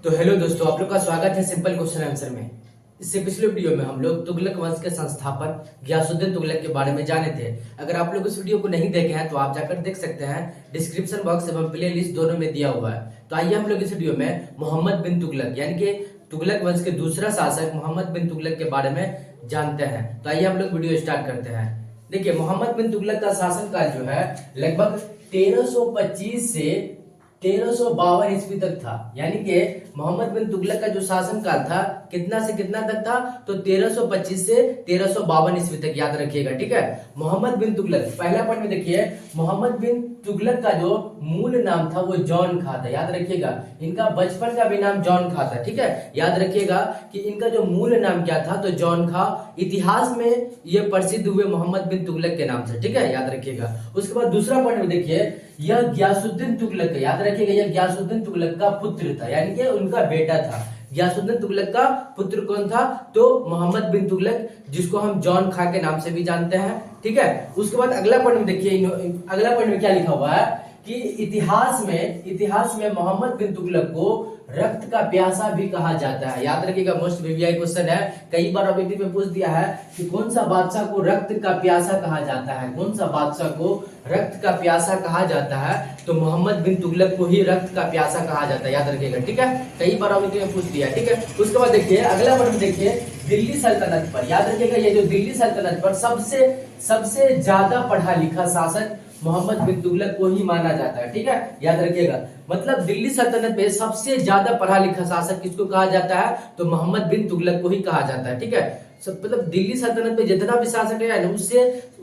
तो हेलो दोस्तों, आप लोग का स्वागत है सिंपल क्वेश्चन आंसर में। इससे पिछले वीडियो में हम लोग तुगलक वंश के संस्थापक गयासुद्दीन तुगलक के बारे में जाने थे। अगर आप लोग इस वीडियो को नहीं देखे हैं तो आप जाकर देख सकते हैं, डिस्क्रिप्शन बॉक्स एवं प्ले लिस्ट दोनों में दिया हुआ है। तो आइए हम लोग इस वीडियो में मोहम्मद बिन तुगलक यानी कि तुगलक वंश के दूसरा शासक मोहम्मद बिन तुगलक के बारे में जानते हैं। तो आइए हम लोग वीडियो स्टार्ट करते हैं। देखिए, मोहम्मद बिन तुगलक का शासनकाल जो है लगभग 1325 से 1352 ईस्वी तक था। यानी कि मोहम्मद बिन तुगलक का जो शासनकाल था कितना से कितना तक था, तो 1325 से 1352 ईस्वी तक, याद रखिएगा। ठीक है, मोहम्मद बिन तुगलक, पहला पॉइंट में देखिए, मोहम्मद बिन तुगलक का जो मूल नाम था वो जॉन खा था, याद रखिएगा। इनका बचपन का भी नाम जॉन खा था। ठीक है, याद रखिएगा कि इनका जो मूल नाम क्या था, तो जॉन खा। इतिहास में ये प्रसिद्ध हुए मोहम्मद बिन तुगलक के नाम से। ठीक है, याद रखिएगा। उसके बाद दूसरा पॉइंट में देखिए, यह गयासुद्दीन तुगलक, याद रखिएगा, यह गयासुद्दीन तुगलक का पुत्र था, यानी कि उनका बेटा था। गयासुद्दीन तुगलक का पुत्र कौन था, तो मोहम्मद बिन तुगलक, जिसको हम जॉन खा के नाम से भी जानते हैं। ठीक है, उसके बाद अगला पॉइंट में देखिए, अगला पॉइंट में क्या लिखा हुआ है कि इतिहास में मोहम्मद बिन तुगलक को रक्त का प्यासा भी कहा जाता है। याद रखिएगा, मोस्ट वीवीआई क्वेश्चन है, कई बार ऑब्जेक्टिव में पूछ दिया है कि कौन सा बादशाह को रक्त का प्यासा कहा जाता है, कौन सा बादशाह को रक्त का प्यासा कहा जाता है, तो मोहम्मद बिन तुगलक को ही रक्त का प्यासा कहा जाता है, याद रखिएगा। ठीक है, कई बार ऑब्जेक्टिव में पूछ दिया। ठीक है, उसके बाद देखिए अगला पॉइंट देखिए, दिल्ली सल्तनत पर, याद रखिएगा, ये जो दिल्ली सल्तनत पर सबसे ज्यादा पढ़ा लिखा शासक मोहम्मद बिन तुगलक को ही माना जाता है। ठीक है, याद रखिएगा, मतलब दिल्ली सल्तनत में सबसे ज्यादा पढ़ा लिखा शासक किसको कहा जाता है, तो मोहम्मद बिन तुगलक को ही कहा जाता है। ठीक है, मतलब दिल्ली सल्तनत में जितना भी शासक है ना,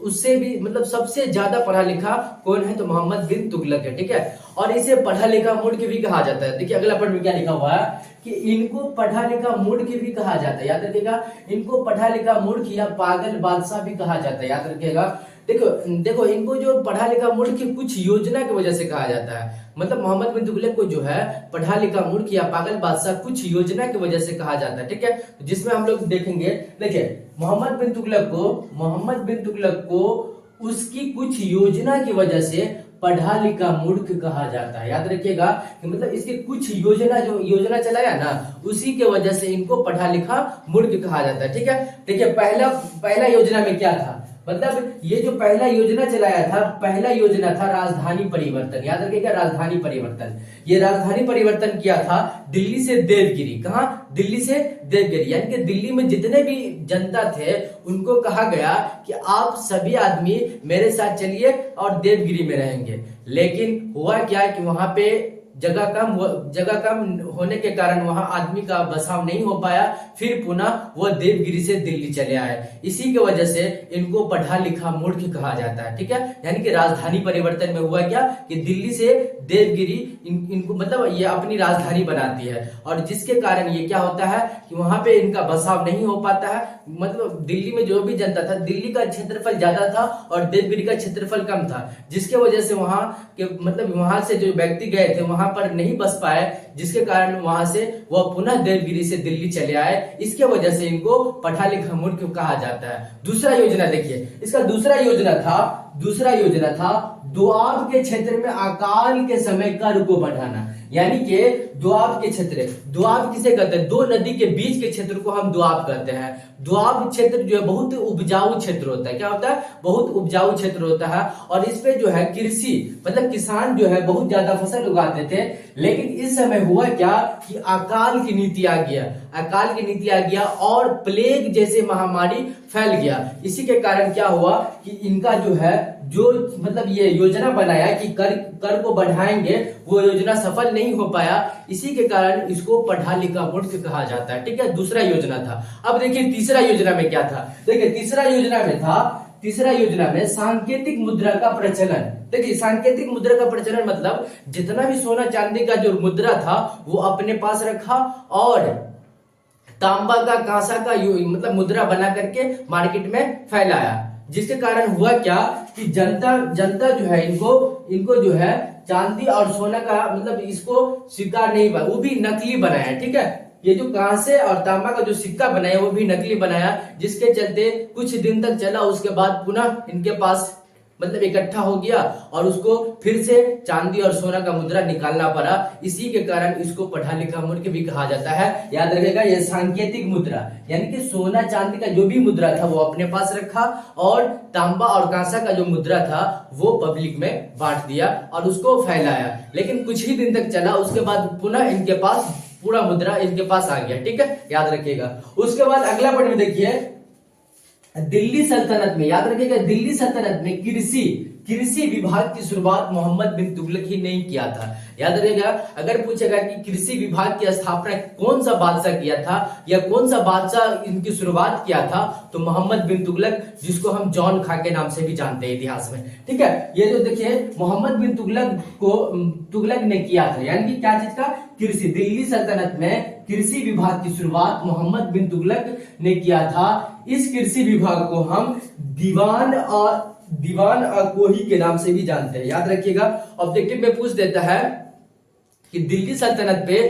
उससे भी मतलब सबसे ज्यादा पढ़ा लिखा कौन है, तो मोहम्मद बिन तुगलक है। ठीक है, और इसे पढ़ा लिखा मूर्ख भी कहा जाता है। देखिए अगला पॉइंट में क्या लिखा हुआ है कि इनको पढ़ा लिखा मूर्ख भी कहा जाता है, याद रखिएगा। इनको पढ़ा लिखा मूर्ख या पागल बादशाह भी कहा जाता है, याद रखिएगा। देखो इनको जो पढ़ा लिखा मूर्ख कुछ योजना की वजह से कहा जाता है। मतलब मोहम्मद बिन तुगलक को जो है पढ़ा लिखा मूर्ख या पागल बादशाह कुछ योजना की वजह से कहा जाता है। ठीक है, जिसमें हम लोग देखेंगे, देखिए मोहम्मद बिन तुगलक को उसकी कुछ योजना की वजह से पढ़ा लिखा मूर्ख कहा जाता है, याद रखिएगा। कि मतलब इसके कुछ योजना चलाया ना, उसी के वजह से इनको पढ़ा लिखा मूर्ख कहा जाता है। ठीक है, देखिए पहला योजना में क्या था, मतलब ये जो पहला योजना चलाया था, पहला योजना था राजधानी परिवर्तन, याद रखिएगा, राजधानी परिवर्तन। ये राजधानी परिवर्तन किया था दिल्ली से देवगिरी। कहां, दिल्ली से देवगिरी, यानी कि दिल्ली में जितने भी जनता थे उनको कहा गया कि आप सभी आदमी मेरे साथ चलिए और देवगिरी में रहेंगे। लेकिन हुआ क्या कि वहां पे जगह कम होने के कारण वहां आदमी का बसाव नहीं हो पाया। फिर पुनः वह देवगिरी से दिल्ली चले आए। इसी की वजह से इनको पढ़ा लिखा मूर्ख कहा जाता है। ठीक है, यानी कि राजधानी परिवर्तन में हुआ क्या कि दिल्ली से देवगिरी इनको मतलब ये अपनी राजधानी बनाती है, और जिसके कारण ये क्या होता है कि वहां पे इनका बसाव नहीं हो पाता है। मतलब दिल्ली में जो भी जनता था, दिल्ली का क्षेत्रफल ज्यादा था और देवगिरी का क्षेत्रफल कम था, जिसके वजह से वहां के मतलब वहां से जो व्यक्ति गए थे वहां पर नहीं बस पाए, जिसके कारण वहां से वह पुनः देवगिरी से दिल्ली चले आए। इसके वजह से इनको पढ़ा लिखा मूर्ख कहा जाता है। दूसरा योजना देखिए, इसका दूसरा योजना था दोआब के क्षेत्र में अकाल के समय कर को बढ़ाना। यानी कि दोआब के क्षेत्र, दोआब किसे कहते हैं, दो नदी के बीच के क्षेत्र को हम दोआब कहते हैं। दोआब क्षेत्र जो है बहुत उपजाऊ क्षेत्र होता है। क्या होता है, बहुत उपजाऊ क्षेत्र होता है, और इस पे जो है कृषि मतलब किसान जो है बहुत ज्यादा फसल उगाते थे। लेकिन इस समय हुआ क्या कि अकाल की नीति आ गया और प्लेग जैसे महामारी फैल गया। इसी के कारण क्या हुआ कि इनका जो है मतलब ये योजना बनाया कि कर को बढ़ाएंगे, वो योजना सफल नहीं हो पाया। इसी के कारण इसको पढ़ा लिखा मूर्ख कहा जाता है। ठीक है, दूसरा योजना था। अब देखिए तीसरा योजना में क्या था, देखिए तीसरा योजना में सांकेतिक मुद्रा का प्रचलन। देखिए सांकेतिक मुद्रा का प्रचलन मतलब जितना भी सोना चांदी का जो मुद्रा था वो अपने पास रखा, और तांबा का कांसा का मतलब मुद्रा बना करके मार्केट में फैलाया। जिसके कारण हुआ क्या कि जनता जो है इनको जो है चांदी और सोना का मतलब इसको स्वीकार नहीं हुआ, वो भी नकली बनाया। ठीक है, ये जो कांसे और तांबा का जो सिक्का बनाया वो भी नकली बनाया, जिसके चलते कुछ दिन तक चला। उसके बाद पुनः इनके पास मतलब इकट्ठा हो गया और उसको फिर से चांदी और सोना का मुद्रा निकालना पड़ा। इसी के कारण इसको पढ़ा लिखा मूर्ख भी कहा जाता है। याद रखिएगा, यह सांकेतिक मुद्रा यानी कि सोना चांदी का जो भी मुद्रा था वो अपने पास रखा और तांबा और कांसा का जो मुद्रा था वो पब्लिक में बांट दिया और उसको फैलाया। लेकिन कुछ ही दिन तक चला, उसके बाद पुनः इनके पास पूरा मुद्रा इनके पास आ गया। ठीक है, याद रखिएगा। उसके बाद अगला पॉइंट में देखिए, दिल्ली सल्तनत में, याद रखिएगा, दिल्ली सल्तनत में कृषि विभाग की शुरुआत मोहम्मद बिन तुगलक ही नहीं किया था। याद रखिएगा, अगर पूछेगा कि कृषि विभाग की स्थापना कौन सा बादशाह किया था या कौन सा बादशाह इनकी शुरुआत किया था, तो मोहम्मद बिन तुगलक, जिसको हम जॉन खां के नाम से भी जानते हैं इतिहास में। ठीक है, ये जो देखिए मोहम्मद बिन तुगलक ने किया था, यानी कि क्या चीज का, कृषि। दिल्ली सल्तनत में कृषि विभाग की शुरुआत मोहम्मद बिन तुगलक ने किया था। इस कृषि विभाग को हम दीवान अकोही के नाम से भी जानते हैं। याद रखिएगा, ऑब्जेक्टिव में पूछ देता है कि दिल्ली सल्तनत पे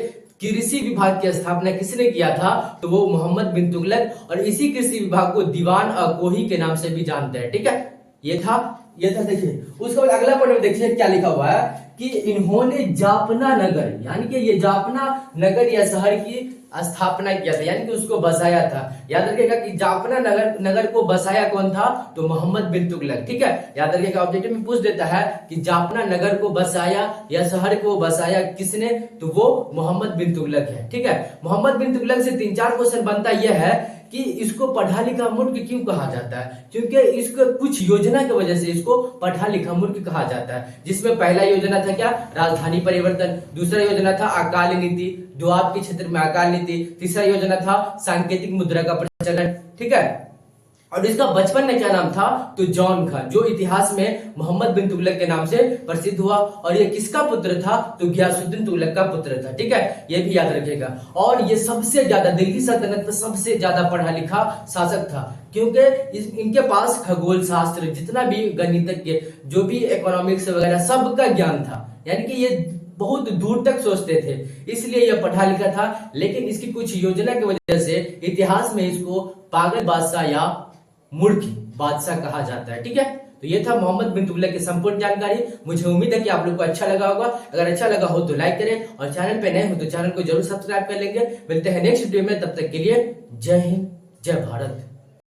कृषि विभाग की स्थापना किसने किया था, तो वो मोहम्मद बिन तुगलक, और इसी कृषि विभाग को दीवान अकोही के नाम से भी जानते हैं। ठीक है, ये था। देखिए उसके बाद अगला पॉइंट में देखिए क्या लिखा हुआ है कि इन्होंने जापना नगर, यानी कि ये जापना नगर या शहर की स्थापना किया था, यानी कि उसको बसाया था। याद रखिएगा कि जापना नगर को बसाया कौन था, तो मोहम्मद बिन तुगलक। ठीक है, याद रखिएगा, ऑब्जेक्टिव में पूछ देता है कि जापना नगर को बसाया या शहर को बसाया किसने, तो वो मोहम्मद बिन तुगलक है। ठीक है, मोहम्मद बिन तुगलक से 3-4 क्वेश्चन बनता यह है कि इसको पढ़ा लिखा मूर्ख क्यों कहा जाता है, क्योंकि इसको कुछ योजना की वजह से इसको पढ़ा लिखा मूर्ख कहा जाता है। जिसमें पहला योजना था क्या, राजधानी परिवर्तन। दूसरा योजना था अकाल नीति, दोआब के क्षेत्र में अकाल नीति। तीसरा योजना था सांकेतिक मुद्रा का प्रचलन। ठीक है, और इसका बचपन में क्या नाम था, तो जॉन खां, जो इतिहास में मोहम्मद बिन तुगलक के नाम से प्रसिद्ध हुआ। और ये किसका पुत्र था, तो गियासुद्दीन तुगलक का पुत्र था। ठीक है, ये भी याद रखिएगा। और ये सबसे ज्यादा दिल्ली सल्तनत में सबसे ज्यादा पढ़ा लिखा शासक था, क्योंकि इनके पास खगोल शास्त्र, जितना भी गणितज्ञ, जो भी इकोनॉमिक्स वगैरह सबका ज्ञान था, यानी कि ये बहुत दूर तक सोचते थे, इसलिए यह पढ़ा लिखा था। लेकिन इसकी कुछ योजना की वजह से इतिहास में इसको पागल बादशाह या मूर्ख बादशाह कहा जाता है। ठीक है, तो ये था मोहम्मद बिन तुगलक की संपूर्ण जानकारी। मुझे उम्मीद है कि आप लोग को अच्छा लगा होगा। अगर अच्छा लगा हो तो लाइक करें और चैनल पे नए हो तो चैनल को जरूर सब्सक्राइब कर लेंगे। मिलते हैं नेक्स्ट वीडियो में, तब तक के लिए जय हिंद, जय भारत।